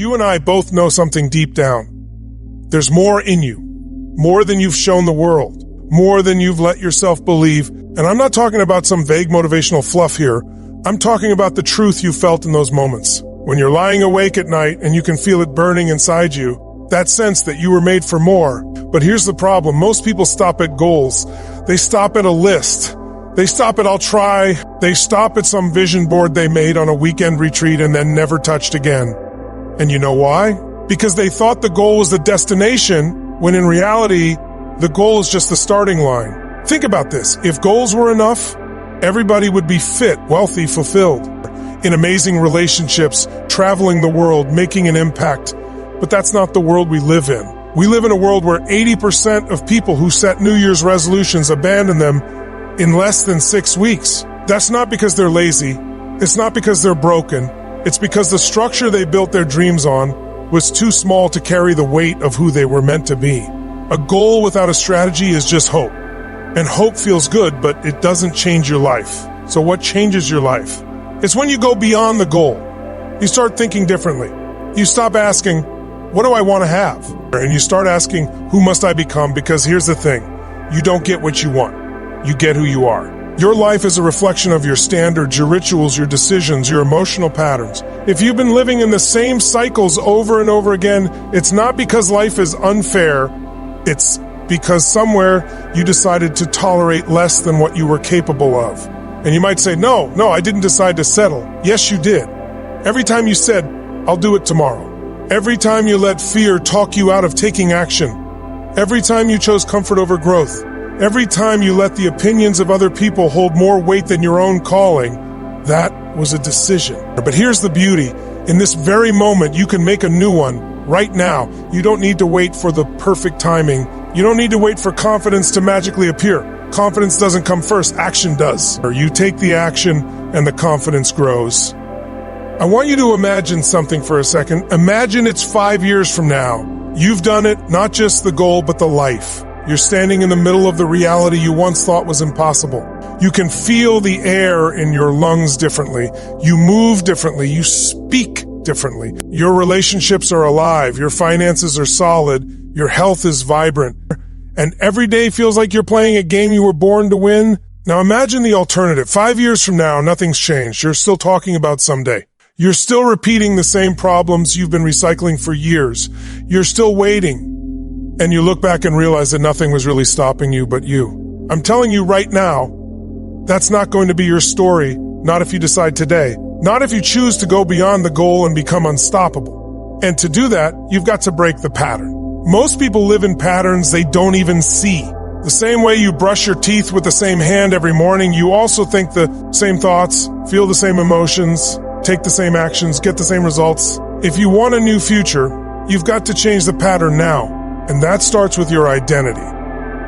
you and I both know something deep down. There's more in you, more than you've shown the world, more than you've let yourself believe. And I'm not talking about some vague motivational fluff here. I'm talking about the truth you felt in those moments. When you're lying awake at night and you can feel it burning inside you, that sense that you were made for more. But here's the problem. Most people stop at goals. They stop at a list. They stop at I'll try. They stop at some vision board they made on a weekend retreat and then never touched again. And you know why? Because they thought the goal was the destination, when in reality, the goal is just the starting line. Think about this. If goals were enough, everybody would be fit, wealthy, fulfilled, in amazing relationships, traveling the world, making an impact. But that's not the world we live in. We live in a world where 80% of people who set New Year's resolutions abandon them in less than 6 weeks. That's not because they're lazy. It's not because they're broken. It's because the structure they built their dreams on was too small to carry the weight of who they were meant to be. A goal without a strategy is just hope. And hope feels good, but it doesn't change your life. So what changes your life? It's when you go beyond the goal. You start thinking differently. You stop asking, what do I want to have? And you start asking, who must I become? Because here's the thing. You don't get what you want. You get who you are. Your life is a reflection of your standards, your rituals, your decisions, your emotional patterns. If you've been living in the same cycles over and over again, it's not because life is unfair. It's because somewhere you decided to tolerate less than what you were capable of. And you might say, no, I didn't decide to settle. Yes, you did. Every time you said, I'll do it tomorrow. Every time you let fear talk you out of taking action. Every time you chose comfort over growth. Every time you let the opinions of other people hold more weight than your own calling, that was a decision. But here's the beauty. In this very moment, you can make a new one right now. You don't need to wait for the perfect timing. You don't need to wait for confidence to magically appear. Confidence doesn't come first, action does. Or you take the action and the confidence grows. I want you to imagine something for a second. Imagine it's 5 years from now. You've done it, not just the goal, but the life. You're standing in the middle of the reality you once thought was impossible. You can feel the air in your lungs differently. You move differently. You speak differently. Your relationships are alive. Your finances are solid. Your health is vibrant. And every day feels like you're playing a game you were born to win. Now imagine the alternative. 5 years from now, nothing's changed. You're still talking about someday. You're still repeating the same problems you've been recycling for years. You're still waiting. And you look back and realize that nothing was really stopping you but you. I'm telling you right now, that's not going to be your story, not if you decide today, not if you choose to go beyond the goal and become unstoppable. And to do that, you've got to break the pattern. Most people live in patterns they don't even see. The same way you brush your teeth with the same hand every morning, you also think the same thoughts, feel the same emotions, take the same actions, get the same results. If you want a new future, you've got to change the pattern now. And that starts with your identity.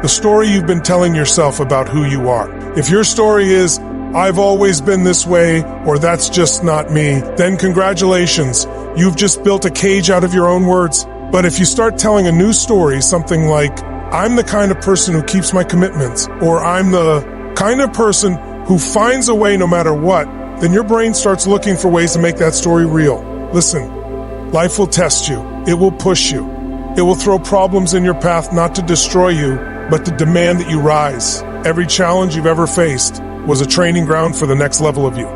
The story you've been telling yourself about who you are. If your story is, I've always been this way, or that's just not me, then congratulations. You've just built a cage out of your own words. But if you start telling a new story, something like, I'm the kind of person who keeps my commitments, or I'm the kind of person who finds a way no matter what, then your brain starts looking for ways to make that story real. Listen, life will test you. It will push you. It will throw problems in your path not to destroy you, but to demand that you rise. Every challenge you've ever faced was a training ground for the next level of you.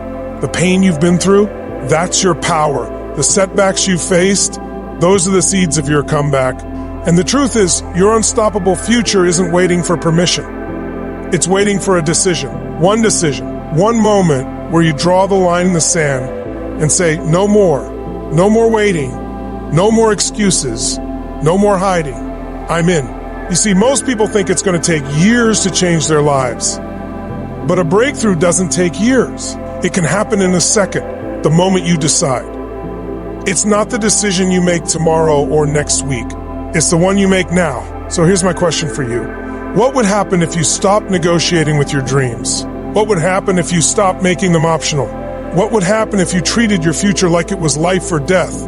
The pain you've been through, that's your power. The setbacks you've faced, those are the seeds of your comeback. And the truth is, your unstoppable future isn't waiting for permission. It's waiting for a decision, one moment where you draw the line in the sand and say, no more waiting, no more excuses, no more hiding. I'm in. You see, most people think it's going to take years to change their lives. But a breakthrough doesn't take years. It can happen in a second, the moment you decide. It's not the decision you make tomorrow or next week. It's the one you make now. So here's my question for you. What would happen if you stopped negotiating with your dreams? What would happen if you stopped making them optional? What would happen if you treated your future like it was life or death?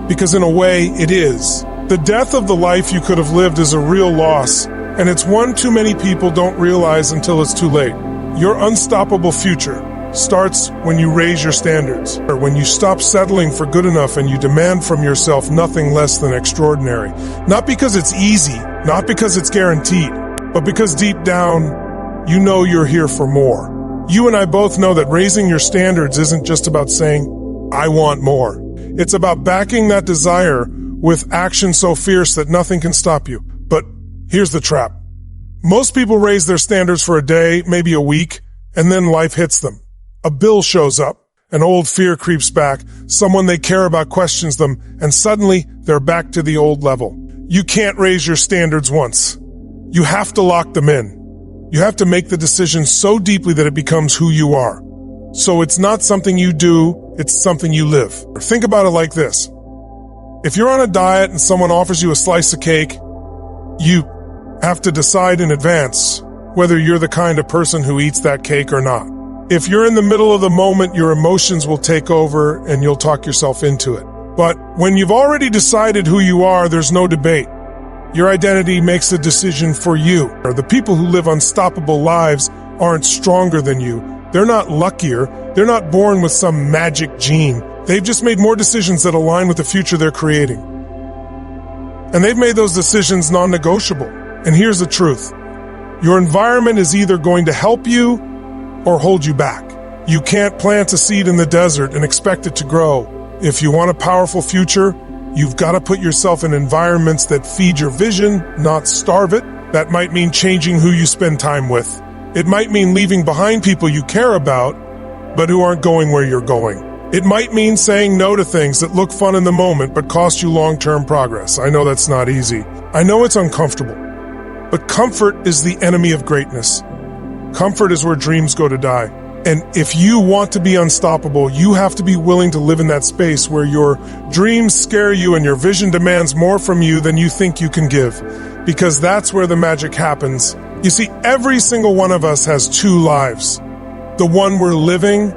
Because in a way, it is. The death of the life you could have lived is a real loss, and it's one too many people don't realize until it's too late. Your unstoppable future, starts when you raise your standards, or when you stop settling for good enough and you demand from yourself nothing less than extraordinary. Not because it's easy, not because it's guaranteed, but because deep down, you know you're here for more. You and I both know that raising your standards isn't just about saying, I want more. It's about backing that desire with action so fierce that nothing can stop you. But here's the trap. Most people raise their standards for a day, maybe a week, and then life hits them. A bill shows up, an old fear creeps back, someone they care about questions them, and suddenly they're back to the old level. You can't raise your standards once. You have to lock them in. You have to make the decision so deeply that it becomes who you are. So it's not something you do, it's something you live. Think about it like this. If you're on a diet and someone offers you a slice of cake, you have to decide in advance whether you're the kind of person who eats that cake or not. If you're in the middle of the moment, your emotions will take over and you'll talk yourself into it. But when you've already decided who you are, there's no debate. Your identity makes the decision for you. The people who live unstoppable lives aren't stronger than you. They're not luckier. They're not born with some magic gene. They've just made more decisions that align with the future they're creating. And they've made those decisions non-negotiable. And here's the truth. Your environment is either going to help you or hold you back. You can't plant a seed in the desert and expect it to grow. If you want a powerful future, you've got to put yourself in environments that feed your vision, not starve it. That might mean changing who you spend time with. It might mean leaving behind people you care about, but who aren't going where you're going. It might mean saying no to things that look fun in the moment but cost you long-term progress. I know that's not easy. I know it's uncomfortable. But comfort is the enemy of greatness. Comfort is where dreams go to die. And if you want to be unstoppable, you have to be willing to live in that space where your dreams scare you and your vision demands more from you than you think you can give. Because that's where the magic happens. You see, every single one of us has two lives. The one we're living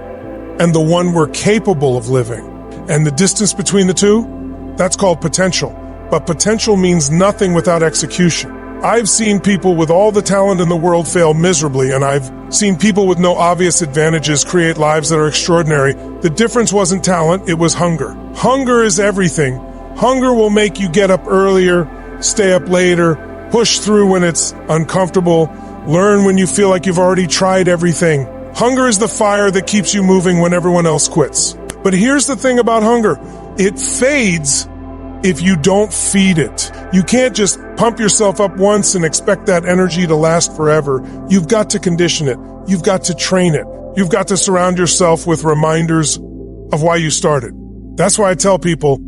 and the one we're capable of living. And the distance between the two, that's called potential. But potential means nothing without execution. I've seen people with all the talent in the world fail miserably, and I've seen people with no obvious advantages create lives that are extraordinary. The difference wasn't talent, it was hunger. Hunger is everything. Hunger will make you get up earlier, stay up later, push through when it's uncomfortable, learn when you feel like you've already tried everything. Hunger is the fire that keeps you moving when everyone else quits. But here's the thing about hunger. It fades if you don't feed it. You can't just pump yourself up once and expect that energy to last forever. You've got to condition it. You've got to train it. You've got to surround yourself with reminders of why you started. That's why I tell people,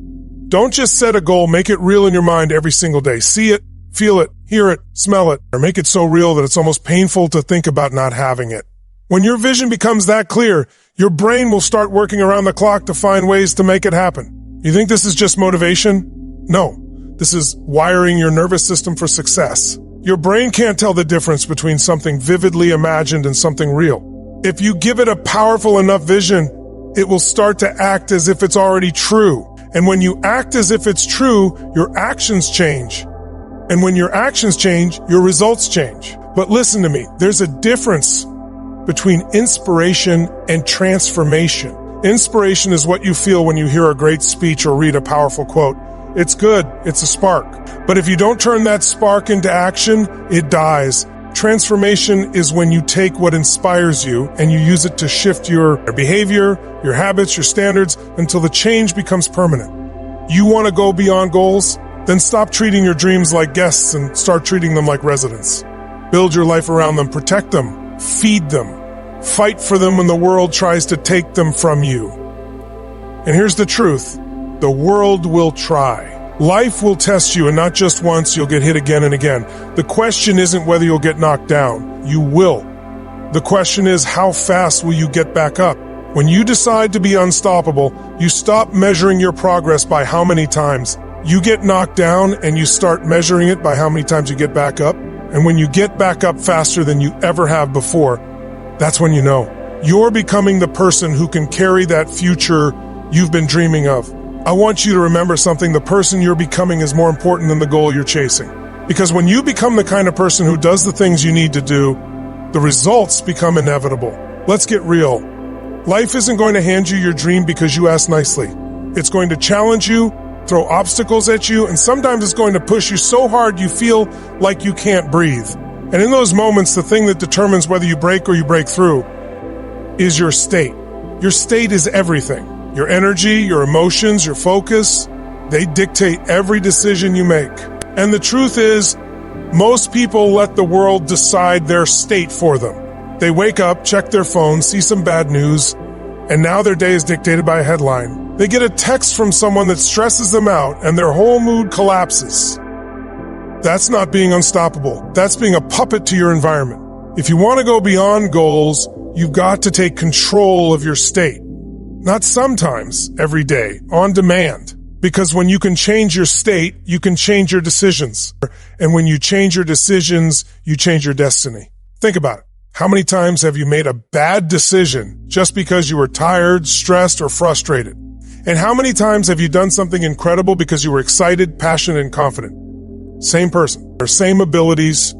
don't just set a goal, make it real in your mind every single day. See it, feel it, hear it, smell it, or make it so real that it's almost painful to think about not having it. When your vision becomes that clear, your brain will start working around the clock to find ways to make it happen. You think this is just motivation? No, this is wiring your nervous system for success. Your brain can't tell the difference between something vividly imagined and something real. If you give it a powerful enough vision, it will start to act as if it's already true. And when you act as if it's true, your actions change. And when your actions change, your results change. But listen to me, there's a difference between inspiration and transformation. Inspiration is what you feel when you hear a great speech or read a powerful quote. It's good, it's a spark. But if you don't turn that spark into action, it dies. Transformation is when you take what inspires you and you use it to shift your behavior, your habits, your standards until the change becomes permanent. You want to go beyond goals? Then stop treating your dreams like guests and start treating them like residents. Build your life around them, protect them, feed them. Fight for them when the world tries to take them from you. And here's the truth. The world will try. Life will test you, and not just once, you'll get hit again and again. The question isn't whether you'll get knocked down. You will. The question is, how fast will you get back up? When you decide to be unstoppable, you stop measuring your progress by how many times. You get knocked down, and you start measuring it by how many times you get back up. And when you get back up faster than you ever have before, that's when you know. You're becoming the person who can carry that future you've been dreaming of. I want you to remember something. The person you're becoming is more important than the goal you're chasing. Because when you become the kind of person who does the things you need to do, the results become inevitable. Let's get real. Life isn't going to hand you your dream because you asked nicely. It's going to challenge you, throw obstacles at you, and sometimes it's going to push you so hard you feel like you can't breathe. And in those moments, the thing that determines whether you break or you break through is your state. Your state is everything. Your energy, your emotions, your focus, they dictate every decision you make. And the truth is, most people let the world decide their state for them. They wake up, check their phone, see some bad news, and now their day is dictated by a headline. They get a text from someone that stresses them out, and their whole mood collapses. That's not being unstoppable. That's being a puppet to your environment. If you want to go beyond goals, you've got to take control of your state. Not sometimes, every day, on demand. Because when you can change your state, you can change your decisions. And when you change your decisions, you change your destiny. Think about it. How many times have you made a bad decision just because you were tired, stressed, or frustrated? And how many times have you done something incredible because you were excited, passionate, and confident? Same person, or same abilities,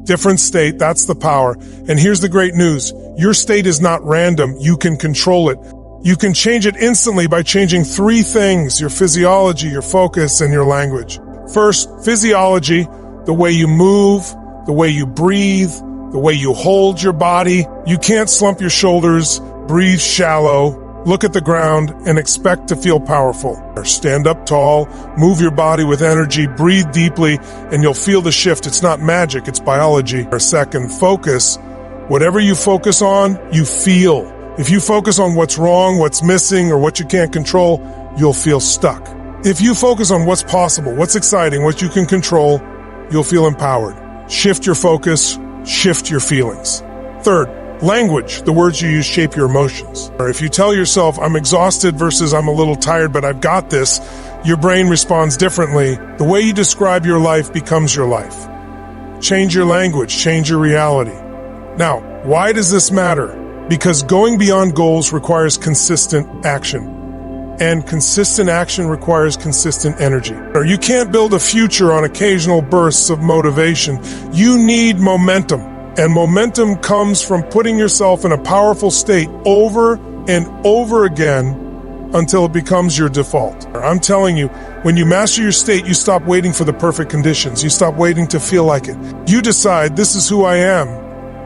different state, that's the power. And here's the great news. Your state is not random. You can control it. You can change it instantly by changing 3 things: your physiology, your focus, and your language. First, physiology, the way you move, the way you breathe, the way you hold your body. You can't slump your shoulders, breathe shallow, look at the ground, and expect to feel powerful. Or stand up tall, move your body with energy, breathe deeply, and you'll feel the shift. It's not magic, it's biology. Or second, focus. Whatever you focus on, you feel. If you focus on what's wrong, what's missing, or what you can't control, you'll feel stuck. If you focus on what's possible, what's exciting, what you can control, you'll feel empowered. Shift your focus, shift your feelings. Third, language. The words you use shape your emotions. Or if you tell yourself, I'm exhausted versus I'm a little tired, but I've got this, your brain responds differently. The way you describe your life becomes your life. Change your language, change your reality. Now, why does this matter? Because going beyond goals requires consistent action. And consistent action requires consistent energy. You can't build a future on occasional bursts of motivation. You need momentum. And momentum comes from putting yourself in a powerful state over and over again until it becomes your default. I'm telling you, when you master your state, you stop waiting for the perfect conditions. You stop waiting to feel like it. You decide, this is who I am.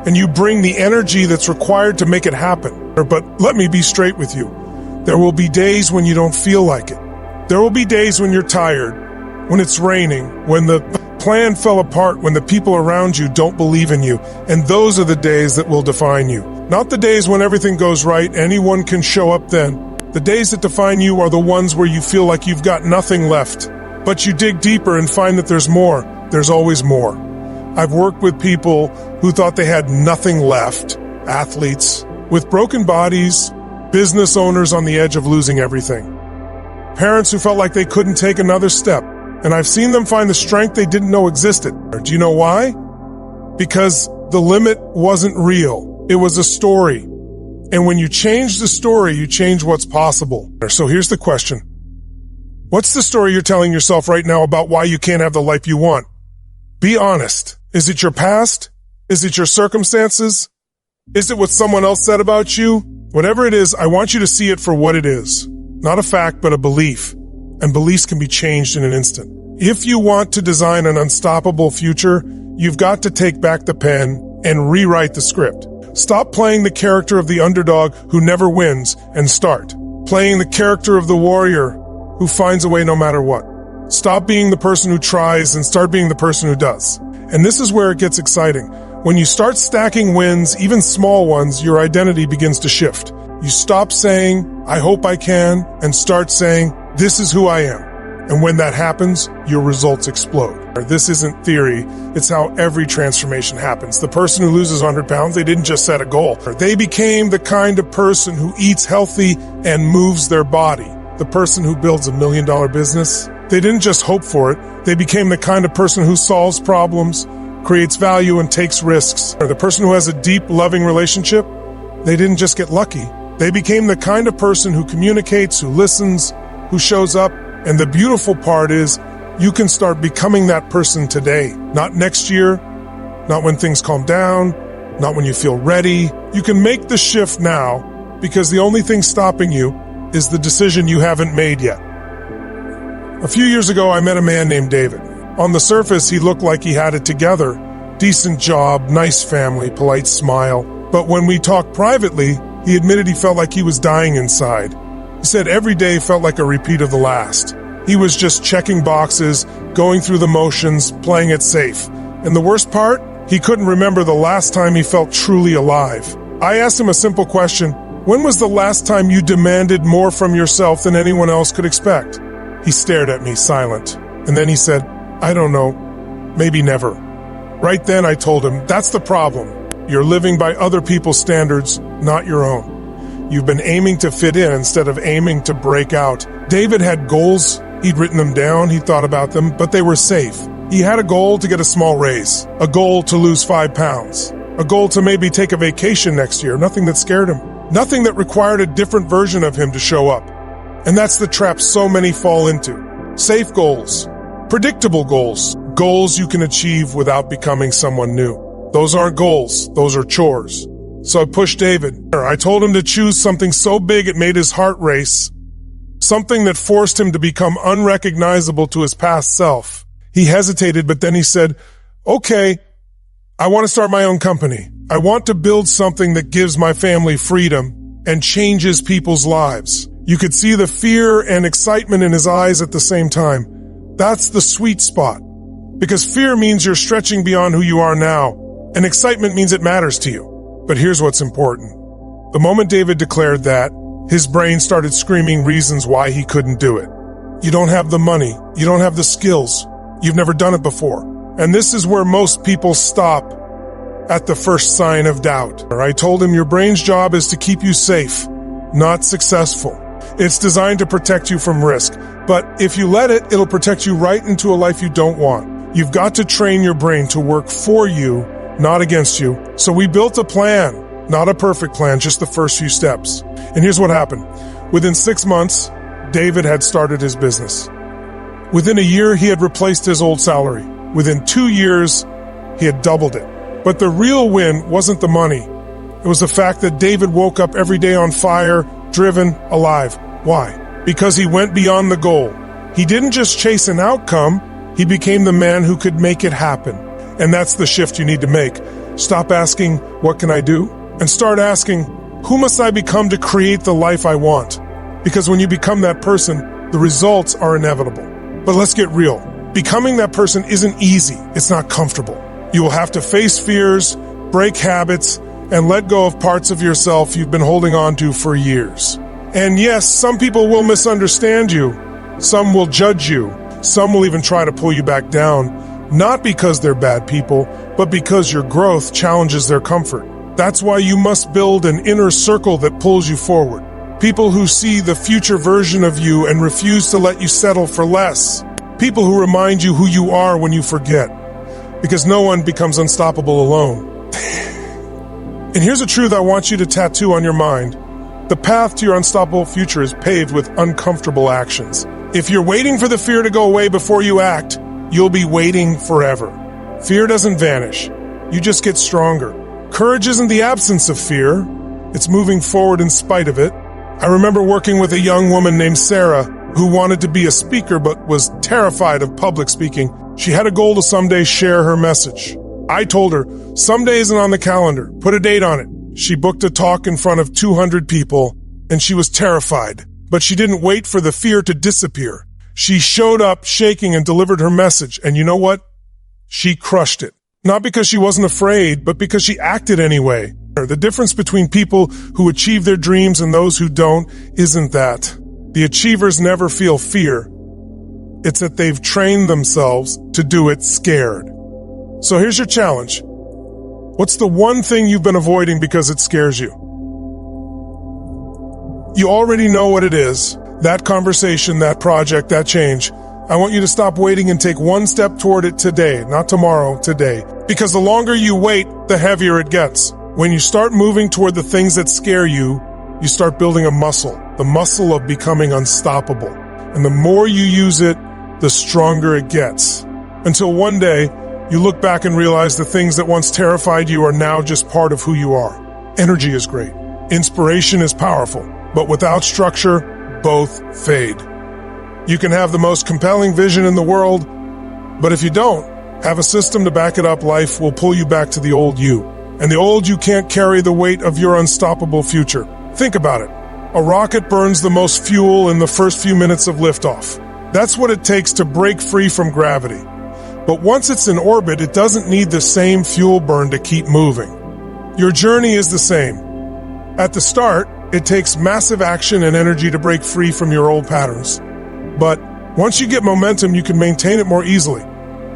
And you bring the energy that's required to make it happen. But let me be straight with you. There will be days when you don't feel like it. There will be days when you're tired, when it's raining, when the plan fell apart, when the people around you don't believe in you. And those are the days that will define you. Not the days when everything goes right, anyone can show up then. The days that define you are the ones where you feel like you've got nothing left. But you dig deeper and find that there's more. There's always more. I've worked with people who thought they had nothing left, athletes, with broken bodies, business owners on the edge of losing everything, parents who felt like they couldn't take another step, and I've seen them find the strength they didn't know existed. Do you know why? Because the limit wasn't real. It was a story. And when you change the story, you change what's possible. So here's the question. What's the story you're telling yourself right now about why you can't have the life you want? Be honest. Is it your past? Is it your circumstances? Is it what someone else said about you? Whatever it is, I want you to see it for what it is. Not a fact, but a belief. And beliefs can be changed in an instant. If you want to design an unstoppable future, you've got to take back the pen and rewrite the script. Stop playing the character of the underdog who never wins and start playing the character of the warrior who finds a way no matter what. Stop being the person who tries and start being the person who does. And this is where it gets exciting. When you start stacking wins, even small ones, your identity begins to shift. You stop saying, I hope I can, and start saying, this is who I am. And when that happens, your results explode. This isn't theory. It's how every transformation happens. The person who loses 100 pounds, they didn't just set a goal. They became the kind of person who eats healthy and moves their body. The person who builds $1 million business, they didn't just hope for it. They became the kind of person who solves problems, creates value, and takes risks. Or the person who has a deep, loving relationship, they didn't just get lucky. They became the kind of person who communicates, who listens, who shows up. And the beautiful part is, you can start becoming that person today. Not next year, not when things calm down, not when you feel ready. You can make the shift now because the only thing stopping you is the decision you haven't made yet. A few years ago, I met a man named David. On the surface, he looked like he had it together. Decent job, nice family, polite smile. But when we talked privately, he admitted he felt like he was dying inside. He said every day felt like a repeat of the last. He was just checking boxes, going through the motions, playing it safe. And the worst part? He couldn't remember the last time he felt truly alive. I asked him a simple question. When was the last time you demanded more from yourself than anyone else could expect? He stared at me, silent. And then he said, I don't know. Maybe never. Right then I told him, that's the problem. You're living by other people's standards, not your own. You've been aiming to fit in instead of aiming to break out. David had goals. He'd written them down, he thought about them, but they were safe. He had a goal to get a small raise, a goal to lose 5 pounds, a goal to maybe take a vacation next year, nothing that scared him, nothing that required a different version of him to show up. And that's the trap so many fall into. Safe goals, predictable goals, goals you can achieve without becoming someone new. Those aren't goals, those are chores. So I pushed David. I told him to choose something so big it made his heart race, something that forced him to become unrecognizable to his past self. He hesitated, but then he said, okay, I want to start my own company. I want to build something that gives my family freedom and changes people's lives. You could see the fear and excitement in his eyes at the same time. That's the sweet spot. Because fear means you're stretching beyond who you are now, and excitement means it matters to you. But here's what's important. The moment David declared that, his brain started screaming reasons why he couldn't do it. You don't have the money. You don't have the skills. You've never done it before. And this is where most people stop at the first sign of doubt. I told him your brain's job is to keep you safe, not successful. It's designed to protect you from risk. But if you let it, it'll protect you right into a life you don't want. You've got to train your brain to work for you, not against you. So we built a plan. Not a perfect plan, just the first few steps. And here's what happened. Within 6 months, David had started his business. Within a year, he had replaced his old salary. Within 2 years, he had doubled it. But the real win wasn't the money. It was the fact that David woke up every day on fire, driven, alive. Why? Because he went beyond the goal. He didn't just chase an outcome, he became the man who could make it happen. And that's the shift you need to make. Stop asking, what can I do? And start asking, who must I become to create the life I want? Because when you become that person, the results are inevitable. But let's get real. Becoming that person isn't easy. It's not comfortable. You will have to face fears, break habits, and let go of parts of yourself you've been holding on to for years. And yes, some people will misunderstand you. Some will judge you. Some will even try to pull you back down, not because they're bad people, but because your growth challenges their comfort. That's why you must build an inner circle that pulls you forward. People who see the future version of you and refuse to let you settle for less. People who remind you who you are when you forget. Because no one becomes unstoppable alone. And here's a truth I want you to tattoo on your mind. The path to your unstoppable future is paved with uncomfortable actions. If you're waiting for the fear to go away before you act, you'll be waiting forever. Fear doesn't vanish. You just get stronger. Courage isn't the absence of fear. It's moving forward in spite of it. I remember working with a young woman named Sarah who wanted to be a speaker but was terrified of public speaking. She had a goal to someday share her message. I told her, someday isn't on the calendar. Put a date on it. She booked a talk in front of 200 people, and she was terrified. But she didn't wait for the fear to disappear. She showed up shaking and delivered her message. And you know what? She crushed it. Not because she wasn't afraid, but because she acted anyway. The difference between people who achieve their dreams and those who don't isn't that. The achievers never feel fear. It's that they've trained themselves to do it scared. So here's your challenge. What's the one thing you've been avoiding because it scares you? You already know what it is. That conversation, that project, that change. I want you to stop waiting and take one step toward it today, not tomorrow, today. Because the longer you wait, the heavier it gets. When you start moving toward the things that scare you, you start building a muscle, the muscle of becoming unstoppable. And the more you use it, the stronger it gets. Until one day, you look back and realize the things that once terrified you are now just part of who you are. Energy is great. Inspiration is powerful, but without structure, both fade. You can have the most compelling vision in the world, but if you don't have a system to back it up, life will pull you back to the old you. And the old you can't carry the weight of your unstoppable future. Think about it. A rocket burns the most fuel in the first few minutes of liftoff. That's what it takes to break free from gravity. But once it's in orbit, it doesn't need the same fuel burn to keep moving. Your journey is the same. At the start, it takes massive action and energy to break free from your old patterns. But once you get momentum, you can maintain it more easily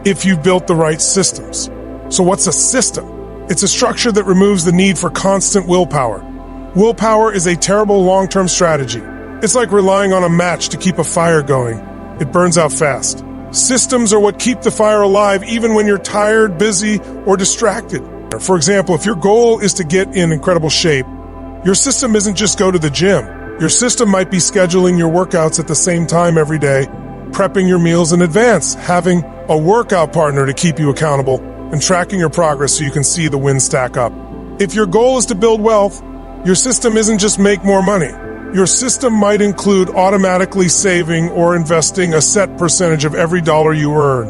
if you've built the right systems. So what's a system? It's a structure that removes the need for constant willpower. Willpower is a terrible long-term strategy. It's like relying on a match to keep a fire going. It burns out fast. Systems are what keep the fire alive even when you're tired, busy, or distracted. For example, if your goal is to get in incredible shape, your system isn't just go to the gym. Your system might be scheduling your workouts at the same time every day, prepping your meals in advance, having a workout partner to keep you accountable, and tracking your progress so you can see the wins stack up. If your goal is to build wealth, your system isn't just make more money. Your system might include automatically saving or investing a set percentage of every dollar you earn,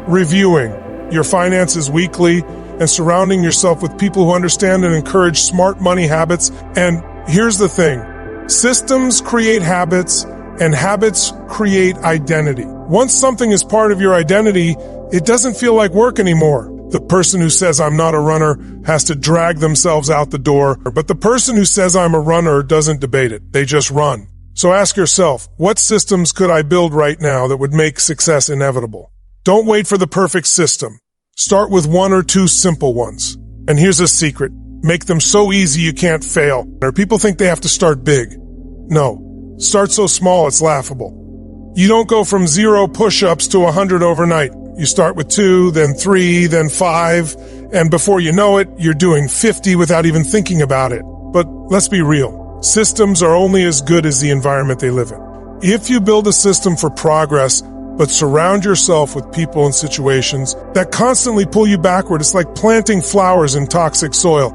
reviewing your finances weekly, and surrounding yourself with people who understand and encourage smart money habits. And here's the thing. Systems create habits, and habits create identity. Once something is part of your identity, it doesn't feel like work anymore. The person who says I'm not a runner has to drag themselves out the door, but the person who says I'm a runner doesn't debate it. They just run. So ask yourself, what systems could I build right now that would make success inevitable? Don't wait for the perfect system. Start with one or two simple ones. And here's a secret. Make them so easy you can't fail. Or people think they have to start big. No. Start so small it's laughable. You don't go from 0 push-ups to 100 overnight. You start with 2, then 3, then 5, and before you know it, you're doing 50 without even thinking about it. But let's be real. Systems are only as good as the environment they live in. If you build a system for progress, but surround yourself with people and situations that constantly pull you backward, it's like planting flowers in toxic soil.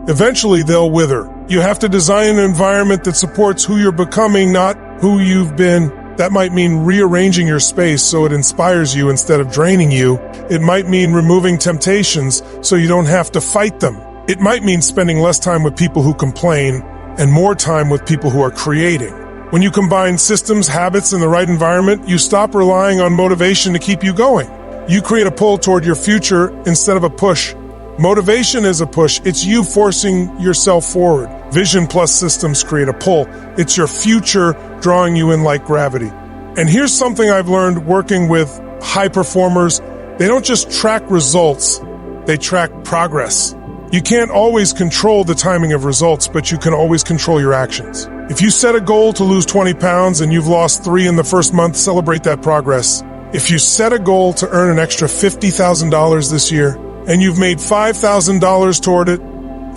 Eventually, they'll wither. You have to design an environment that supports who you're becoming, not who you've been. That might mean rearranging your space so it inspires you instead of draining you. It might mean removing temptations so you don't have to fight them. It might mean spending less time with people who complain and more time with people who are creating. When you combine systems, habits, and the right environment, you stop relying on motivation to keep you going. You create a pull toward your future instead of a push. Motivation is a push. It's you forcing yourself forward. Vision plus systems create a pull. It's your future drawing you in like gravity. And here's something I've learned working with high performers. They don't just track results, they track progress. You can't always control the timing of results, but you can always control your actions. If you set a goal to lose 20 pounds and you've lost 3 in the first month, celebrate that progress. If you set a goal to earn an extra $50,000 this year and you've made $5,000 toward it,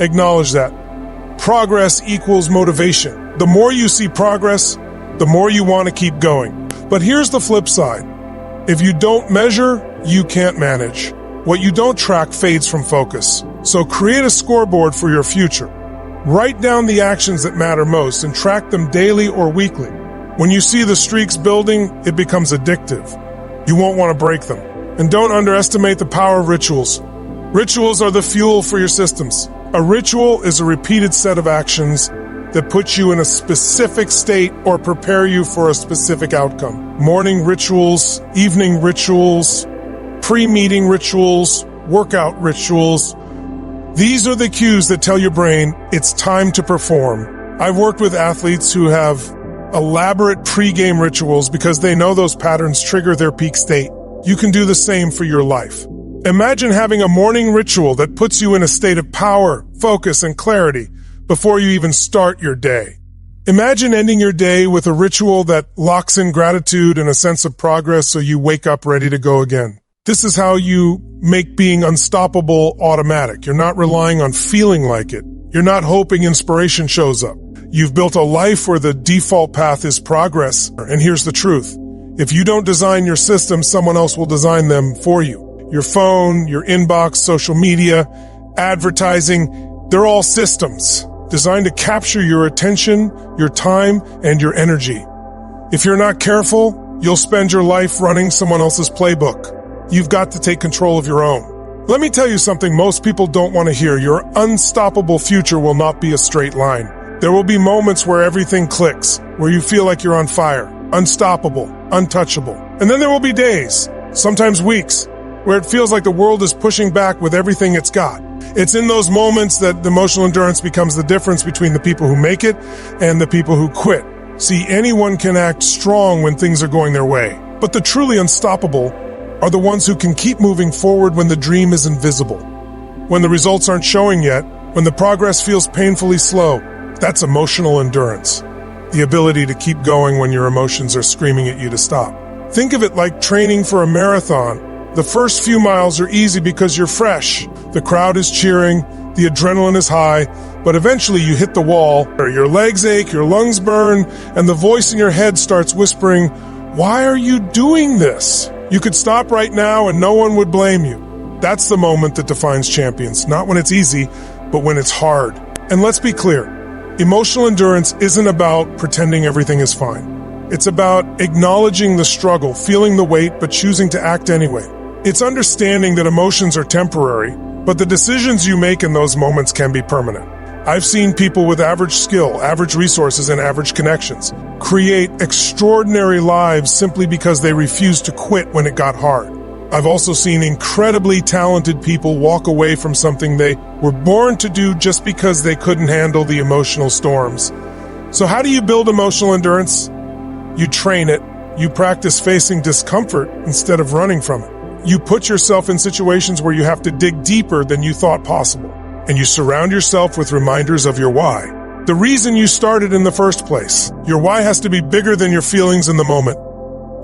acknowledge that. Progress equals motivation. The more you see progress, the more you want to keep going. But here's the flip side. If you don't measure, you can't manage. What you don't track fades from focus. So create a scoreboard for your future. Write down the actions that matter most and track them daily or weekly. When you see the streaks building, it becomes addictive. You won't want to break them. And don't underestimate the power of rituals. Rituals are the fuel for your systems. A ritual is a repeated set of actions that put you in a specific state or prepare you for a specific outcome. Morning rituals, evening rituals, pre-meeting rituals, workout rituals. These are the cues that tell your brain it's time to perform. I've worked with athletes who have elaborate pre-game rituals because they know those patterns trigger their peak state. You can do the same for your life. Imagine having a morning ritual that puts you in a state of power, focus, and clarity before you even start your day. Imagine ending your day with a ritual that locks in gratitude and a sense of progress so you wake up ready to go again. This is how you make being unstoppable automatic. You're not relying on feeling like it. You're not hoping inspiration shows up. You've built a life where the default path is progress. And here's the truth. If you don't design your system, someone else will design them for you. Your phone, your inbox, social media, advertising, they're all systems. designed to capture your attention, your time, and your energy. If you're not careful, you'll spend your life running someone else's playbook. You've got to take control of your own. Let me tell you something most people don't want to hear. Your unstoppable future will not be a straight line. There will be moments where everything clicks, where you feel like you're on fire, unstoppable, untouchable. And then there will be days, sometimes weeks, where it feels like the world is pushing back with everything it's got. It's in those moments that the emotional endurance becomes the difference between the people who make it and the people who quit. See, anyone can act strong when things are going their way, but the truly unstoppable are the ones who can keep moving forward when the dream is invisible. When the results aren't showing yet, when the progress feels painfully slow, that's emotional endurance. The ability to keep going when your emotions are screaming at you to stop. Think of it like training for a marathon. The first few miles are easy because you're fresh. The crowd is cheering, the adrenaline is high, but eventually you hit the wall, or your legs ache, your lungs burn, and the voice in your head starts whispering, "Why are you doing this?" You could stop right now and no one would blame you. That's the moment that defines champions, not when it's easy, but when it's hard. And let's be clear, emotional endurance isn't about pretending everything is fine. It's about acknowledging the struggle, feeling the weight, but choosing to act anyway. It's understanding that emotions are temporary, but the decisions you make in those moments can be permanent. I've seen people with average skill, average resources, and average connections create extraordinary lives simply because they refused to quit when it got hard. I've also seen incredibly talented people walk away from something they were born to do just because they couldn't handle the emotional storms. So how do you build emotional endurance? You train it. You practice facing discomfort instead of running from it. You put yourself in situations where you have to dig deeper than you thought possible. And you surround yourself with reminders of your why. The reason you started in the first place. Your why has to be bigger than your feelings in the moment.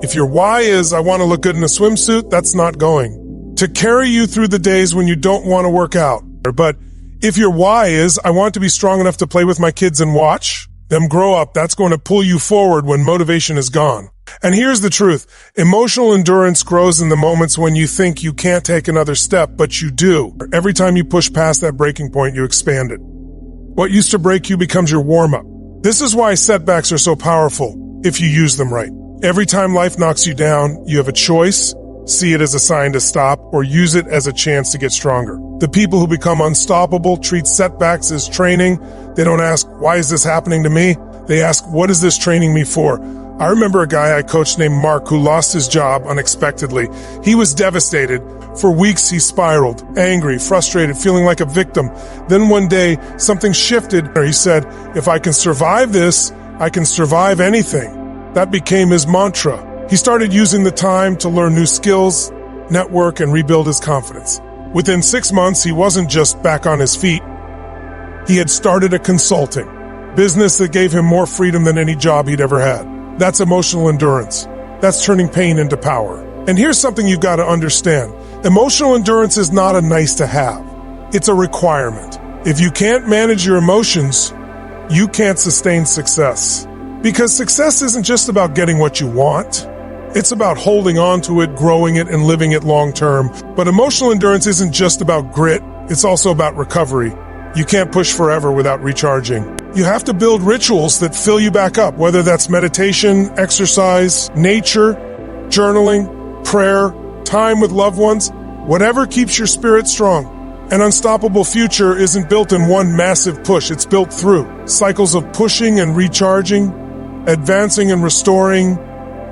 If your why is, I want to look good in a swimsuit, that's not going to carry you through the days when you don't want to work out. But if your why is, I want to be strong enough to play with my kids and watch them grow up, that's going to pull you forward when motivation is gone. And here's the truth. Emotional endurance grows in the moments when you think you can't take another step, but you do. Every time you push past that breaking point, you expand it. What used to break you becomes your warm-up. This is why setbacks are so powerful, if you use them right. Every time life knocks you down, you have a choice. See it as a sign to stop, or use it as a chance to get stronger. The people who become unstoppable treat setbacks as training. They don't ask, why is this happening to me? They ask, what is this training me for? I remember a guy I coached named Mark who lost his job unexpectedly. He was devastated. For weeks he spiraled, angry, frustrated, feeling like a victim. Then one day, something shifted. He said, if I can survive this, I can survive anything. That became his mantra. He started using the time to learn new skills, network, and rebuild his confidence. Within 6 months, he wasn't just back on his feet. He had started a consulting business that gave him more freedom than any job he'd ever had. That's emotional endurance. That's turning pain into power. And here's something you've got to understand. Emotional endurance is not a nice to have. It's a requirement. If you can't manage your emotions, you can't sustain success. Because success isn't just about getting what you want. It's about holding on to it, growing it, and living it long term. But emotional endurance isn't just about grit. It's also about recovery. You can't push forever without recharging. You have to build rituals that fill you back up, whether that's meditation, exercise, nature, journaling, prayer, time with loved ones, whatever keeps your spirit strong. An unstoppable future isn't built in one massive push. It's built through cycles of pushing and recharging, advancing and restoring,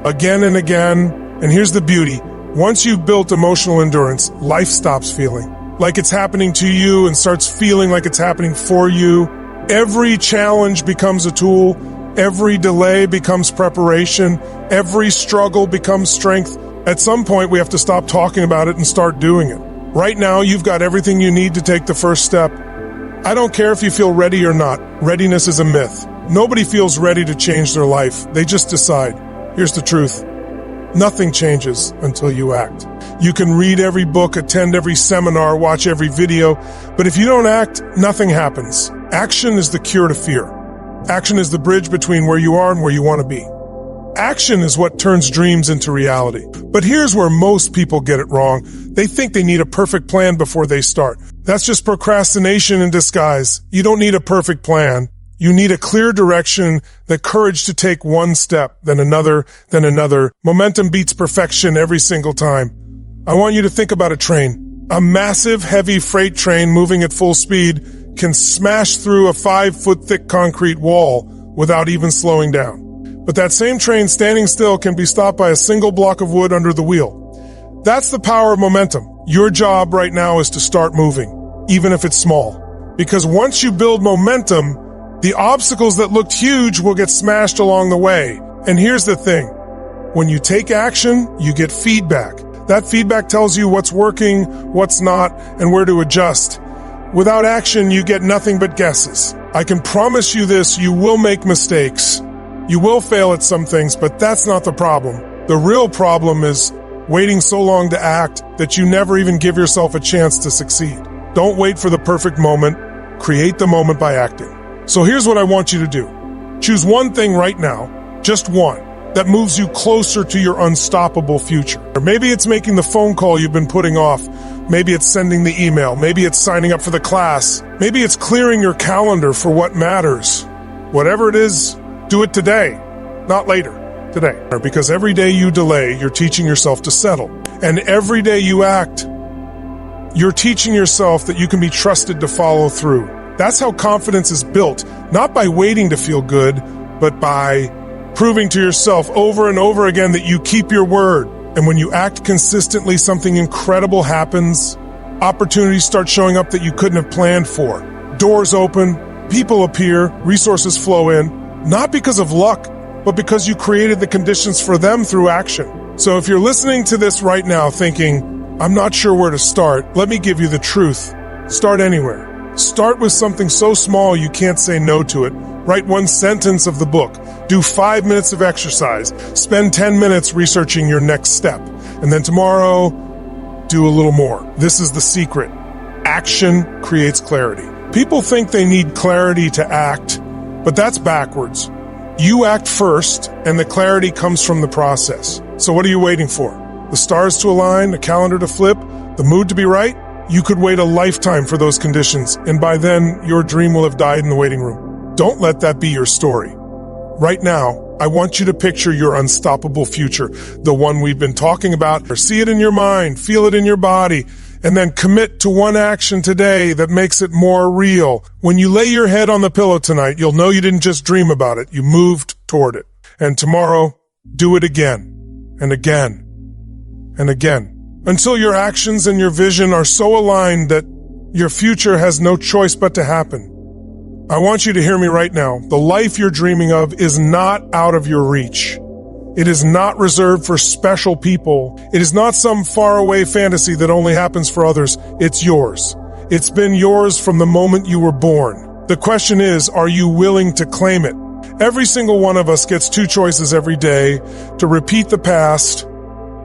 again and again. And here's the beauty. Once you've built emotional endurance, life stops feeling like it's happening to you and starts feeling like it's happening for you. Every challenge becomes a tool. Every delay becomes preparation. Every struggle becomes strength. At some point, we have to stop talking about it and start doing it. Right now, you've got everything you need to take the first step. I don't care if you feel ready or not. Readiness is a myth. Nobody feels ready to change their life. They just decide. Here's the truth. Nothing changes until you act. You can read every book, attend every seminar, watch every video, but if you don't act, nothing happens. Action is the cure to fear. Action is the bridge between where you are and where you want to be. Action is what turns dreams into reality. But here's where most people get it wrong. They think they need a perfect plan before they start. That's just procrastination in disguise. You don't need a perfect plan. You need a clear direction, the courage to take one step, then another, then another. Momentum beats perfection every single time. I want you to think about a train. A massive, heavy freight train moving at full speed can smash through a 5-foot thick concrete wall without even slowing down. But that same train standing still can be stopped by a single block of wood under the wheel. That's the power of momentum. Your job right now is to start moving, even if it's small. Because once you build momentum, the obstacles that looked huge will get smashed along the way. And here's the thing. When you take action, you get feedback. That feedback tells you what's working, what's not, and where to adjust. Without action, you get nothing but guesses. I can promise you this, you will make mistakes. You will fail at some things, but that's not the problem. The real problem is waiting so long to act that you never even give yourself a chance to succeed. Don't wait for the perfect moment. Create the moment by acting. So here's what I want you to do. Choose one thing right now, just one, that moves you closer to your unstoppable future. Or maybe it's making the phone call you've been putting off. Maybe it's sending the email. Maybe it's signing up for the class. Maybe it's clearing your calendar for what matters. Whatever it is, do it today, not later, today. Because every day you delay, you're teaching yourself to settle. And every day you act, you're teaching yourself that you can be trusted to follow through. That's how confidence is built, not by waiting to feel good, but by proving to yourself over and over again that you keep your word. And when you act consistently, something incredible happens. Opportunities start showing up that you couldn't have planned for. Doors open, people appear, resources flow in, not because of luck, but because you created the conditions for them through action. So if you're listening to this right now thinking, I'm not sure where to start, let me give you the truth. Start anywhere. Start with something so small you can't say no to it. Write one sentence of the book. Do 5 minutes of exercise. Spend 10 minutes researching your next step. And then tomorrow, do a little more. This is the secret. Action creates clarity. People think they need clarity to act, but that's backwards. You act first, and the clarity comes from the process. So what are you waiting for? The stars to align, a calendar to flip, the mood to be right? You could wait a lifetime for those conditions, and by then, your dream will have died in the waiting room. Don't let that be your story. Right now, I want you to picture your unstoppable future, the one we've been talking about, or see it in your mind, feel it in your body, and then commit to one action today that makes it more real. When you lay your head on the pillow tonight, you'll know you didn't just dream about it, you moved toward it. And tomorrow, do it again, and again, and again. Until your actions and your vision are so aligned that your future has no choice but to happen. I want you to hear me right now. The life you're dreaming of is not out of your reach. It is not reserved for special people. It is not some faraway fantasy that only happens for others. It's yours. It's been yours from the moment you were born. The question is, are you willing to claim it? Every single one of us gets two choices every day: to repeat the past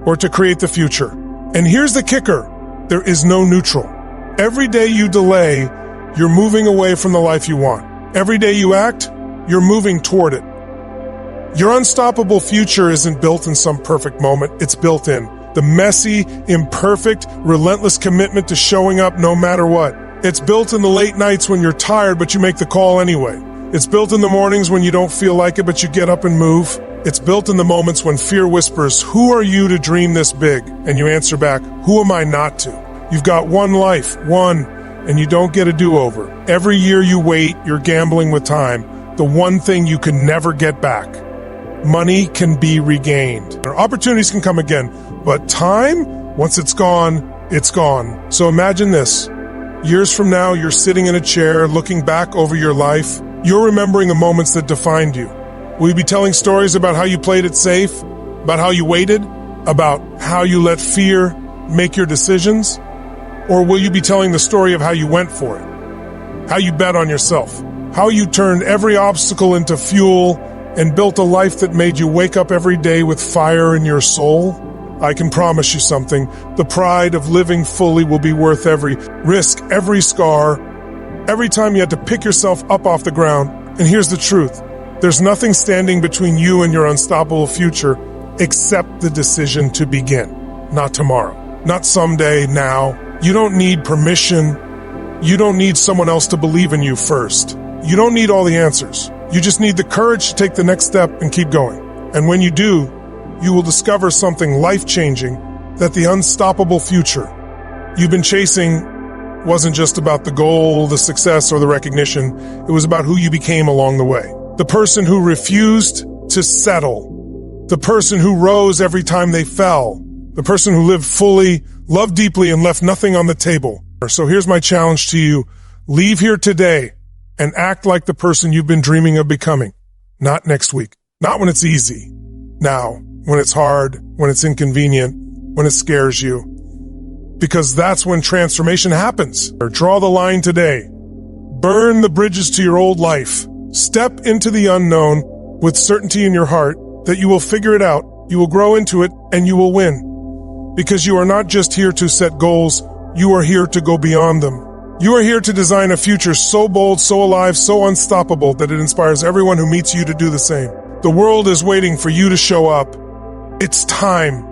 or to create the future. And here's the kicker. There is no neutral. Every day you delay, you're moving away from the life you want. Every day you act, you're moving toward it. Your unstoppable future isn't built in some perfect moment. It's built in the messy, imperfect, relentless commitment to showing up no matter what. It's built in the late nights when you're tired, but you make the call anyway. It's built in the mornings when you don't feel like it, but you get up and move. It's built in the moments when fear whispers, "Who are you to dream this big?" And you answer back, "Who am I not to?" You've got one life, one, and you don't get a do-over. Every year you wait, you're gambling with time, the one thing you can never get back. Money can be regained. Opportunities can come again, but time, once it's gone, it's gone. So imagine this. Years from now, you're sitting in a chair, looking back over your life. You're remembering the moments that defined you. Will you be telling stories about how you played it safe, about how you waited, about how you let fear make your decisions? Or will you be telling the story of how you went for it, how you bet on yourself, how you turned every obstacle into fuel and built a life that made you wake up every day with fire in your soul? I can promise you something. The pride of living fully will be worth every risk, every scar, every time you had to pick yourself up off the ground. And here's the truth. There's nothing standing between you and your unstoppable future except the decision to begin. Not tomorrow, not someday, now. You don't need permission You don't need someone else to believe in you first. You don't need all the answers. You just need the courage to take the next step and keep going. And when you do, you will discover something life-changing, that the unstoppable future you've been chasing wasn't just about the goal, the success, or the recognition. It was about who you became along the way. The person who refused to settle. The person who rose every time they fell. The person who lived fully, loved deeply, and left nothing on the table. So here's my challenge to you. Leave here today and act like the person you've been dreaming of becoming. Not next week. Not when it's easy. Now, when it's hard, when it's inconvenient, when it scares you. Because that's when transformation happens. Or draw the line today. Burn the bridges to your old life. Step into the unknown with certainty in your heart that you will figure it out, you will grow into it, and you will win. Because you are not just here to set goals, you are here to go beyond them. You are here to design a future so bold, so alive, so unstoppable that it inspires everyone who meets you to do the same. The world is waiting for you to show up. It's time.